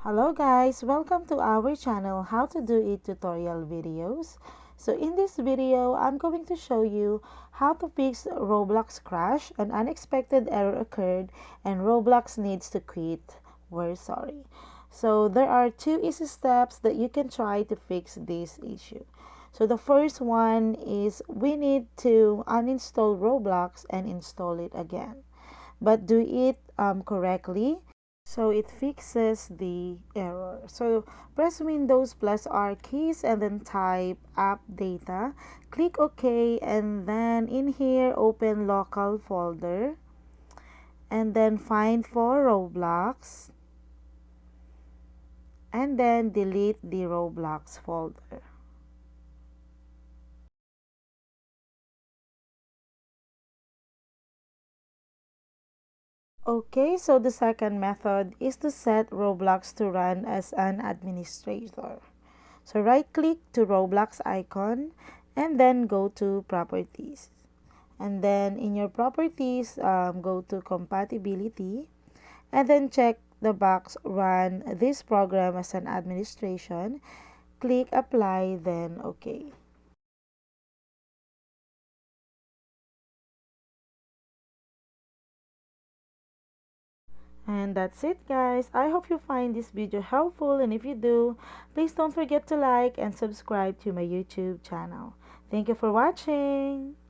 Hello guys, welcome to our channel How to Do It tutorial videos. So in this video, I'm going to show you how to fix Roblox crash. An unexpected error occurred and Roblox needs to quit. We're sorry. So there are two easy steps that you can try to fix this issue. So the first one is we need to uninstall Roblox and install it again. But do it correctly so it fixes the error. So press Windows plus R keys and then type app data. Click OK and then in here open local folder and then find for Roblox and then delete the Roblox folder. Okay, so the second method is to set Roblox to run as an administrator. So right click to Roblox icon and then go to properties. And then in your properties, go to compatibility and then check the box run this program as an administration. Click apply, then okay. And that's it guys. I hope you find this video helpful, and if you do, please don't forget to like and subscribe to my YouTube channel. Thank you for watching.